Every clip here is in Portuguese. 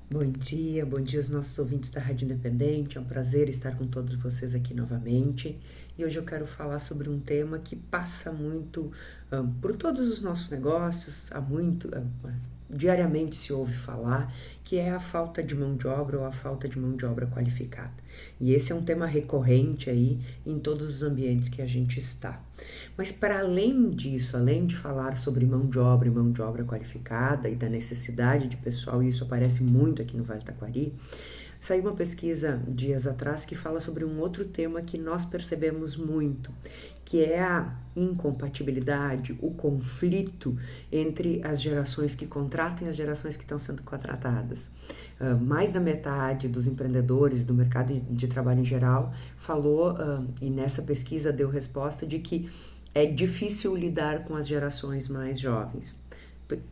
Bom dia aos nossos ouvintes da Rádio Independente. É um prazer estar com todos vocês aqui novamente. E hoje eu quero falar sobre um tema que passa muito por todos os nossos negócios, diariamente se ouve falar, que é a falta de mão de obra ou a falta de mão de obra qualificada. E esse é um tema recorrente aí em todos os ambientes que a gente está. Mas para além disso, além de falar sobre mão de obra e mão de obra qualificada e da necessidade de pessoal, e isso aparece muito aqui no Vale do Taquari, saiu uma pesquisa dias atrás que fala sobre um outro tema que nós percebemos muito, que é a incompatibilidade, o conflito entre as gerações que contratam e as gerações que estão sendo contratadas. Mais da metade dos empreendedores do mercado de trabalho em geral falou, e nessa pesquisa deu resposta de que é difícil lidar com as gerações mais jovens.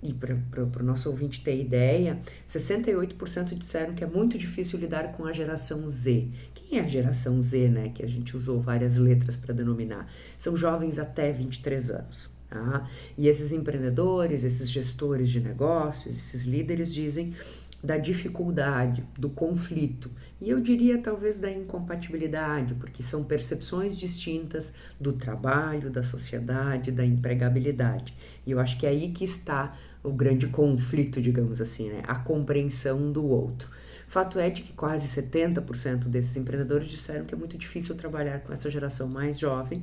E para o nosso ouvinte ter ideia, 68% disseram que é muito difícil lidar com a geração Z. Quem é a geração Z, né? Que a gente usou várias letras para denominar. São jovens até 23 anos. Tá? E esses empreendedores, esses gestores de negócios, esses líderes dizem da dificuldade, do conflito, e eu diria talvez da incompatibilidade, porque são percepções distintas do trabalho, da sociedade, da empregabilidade. E eu acho que é aí que está o grande conflito, digamos assim, né? A compreensão do outro. Fato é de que quase 70% desses empreendedores disseram que é muito difícil trabalhar com essa geração mais jovem,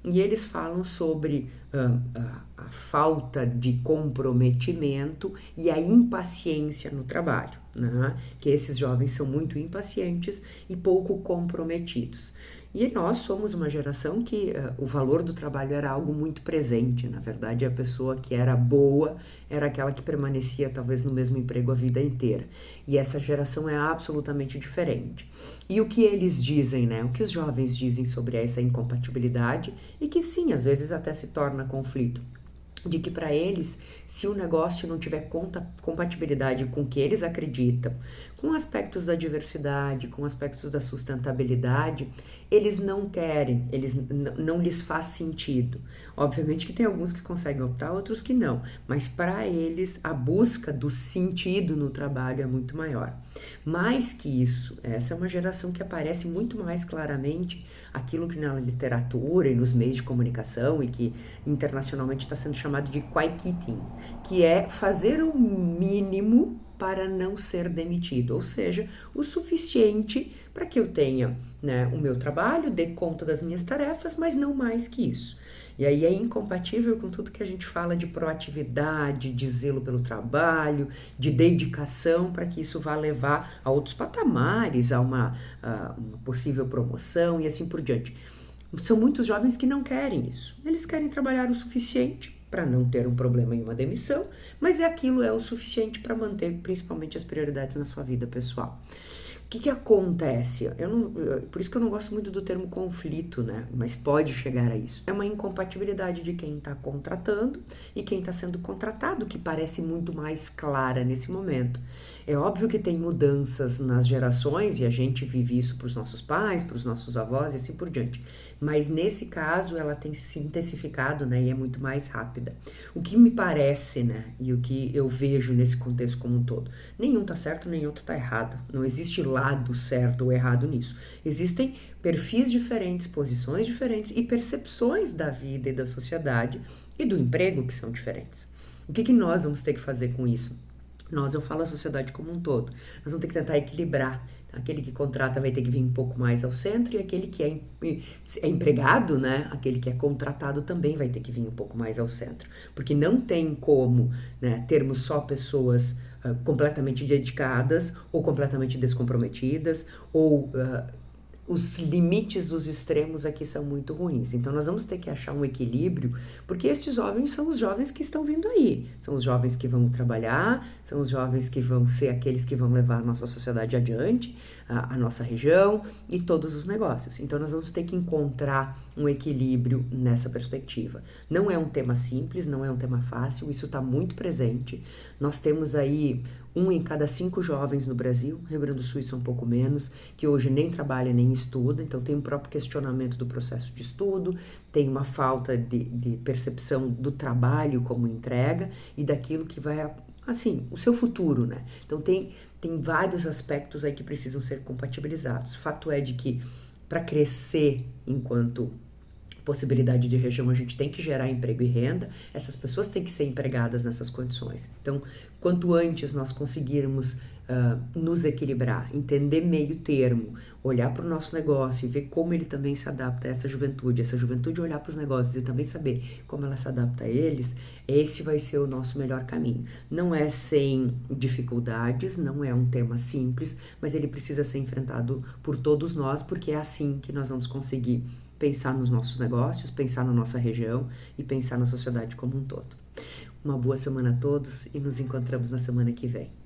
e eles falam sobre a falta de comprometimento e a impaciência no trabalho, né? Que esses jovens são muito impacientes e pouco comprometidos. E nós somos uma geração que o valor do trabalho era algo muito presente. Na verdade, a pessoa que era boa era aquela que permanecia talvez no mesmo emprego a vida inteira. E essa geração é absolutamente diferente. E o que eles dizem, né? O que os jovens dizem sobre essa incompatibilidade e que sim, às vezes até se torna conflito. De que para eles, se o negócio não tiver compatibilidade com o que eles acreditam, com aspectos da diversidade, com aspectos da sustentabilidade, eles não querem, não lhes faz sentido. Obviamente que tem alguns que conseguem optar, outros que não, mas para eles a busca do sentido no trabalho é muito maior. Mais que isso, essa é uma geração que aparece muito mais claramente aquilo que na literatura e nos meios de comunicação e que internacionalmente está sendo chamado de quiet quitting, que é fazer o mínimo para não ser demitido, ou seja, o suficiente para que eu tenha, né, o meu trabalho, dê conta das minhas tarefas, mas não mais que isso. E aí é incompatível com tudo que a gente fala de proatividade, de zelo pelo trabalho, de dedicação para que isso vá levar a outros patamares, a uma possível promoção e assim por diante. São muitos jovens que não querem isso. Eles querem trabalhar o suficiente para não ter um problema em uma demissão, mas aquilo é o suficiente para manter principalmente as prioridades na sua vida pessoal. O que acontece? Por isso que eu não gosto muito do termo conflito, né? Mas pode chegar a isso. É uma incompatibilidade de quem está contratando e quem está sendo contratado, que parece muito mais clara nesse momento. É óbvio que tem mudanças nas gerações e a gente vive isso para os nossos pais, para os nossos avós e assim por diante. Mas nesse caso ela tem se intensificado, né? E é muito mais rápida. O que me parece, né? E o que eu vejo nesse contexto como um todo, nenhum tá certo, nem outro tá errado. Não existe lado certo ou errado nisso. Existem perfis diferentes, posições diferentes e percepções da vida e da sociedade e do emprego que são diferentes. O que nós vamos ter que fazer com isso? Eu falo a sociedade como um todo. Nós vamos ter que tentar equilibrar. Aquele que contrata vai ter que vir um pouco mais ao centro e aquele que é empregado, né? Aquele que é contratado também vai ter que vir um pouco mais ao centro. Porque não tem como, né, termos só pessoas completamente dedicadas ou completamente descomprometidas ou os limites dos extremos aqui são muito ruins. Então nós vamos ter que achar um equilíbrio, porque estes jovens são os jovens que estão vindo aí. São os jovens que vão trabalhar, são os jovens que vão ser aqueles que vão levar a nossa sociedade adiante, a nossa região e todos os negócios. Então nós vamos ter que encontrar um equilíbrio nessa perspectiva. Não é um tema simples, não é um tema fácil, isso está muito presente. Nós temos aí 1 em cada 5 jovens no Brasil, Rio Grande do Sul isso é um pouco menos, que hoje nem trabalha nem estuda, então tem um próprio questionamento do processo de estudo, tem uma falta de percepção do trabalho como entrega e daquilo que vai, assim, o seu futuro, né? Então tem tem vários aspectos aí que precisam ser compatibilizados. Fato é de que para crescer enquanto possibilidade de região, a gente tem que gerar emprego e renda, essas pessoas têm que ser empregadas nessas condições. Então, quanto antes nós conseguirmos nos equilibrar, entender meio termo, olhar para o nosso negócio e ver como ele também se adapta a essa juventude olhar para os negócios e também saber como ela se adapta a eles, esse vai ser o nosso melhor caminho. Não é sem dificuldades, não é um tema simples, mas ele precisa ser enfrentado por todos nós, porque é assim que nós vamos conseguir pensar nos nossos negócios, pensar na nossa região e pensar na sociedade como um todo. Uma boa semana a todos e nos encontramos na semana que vem.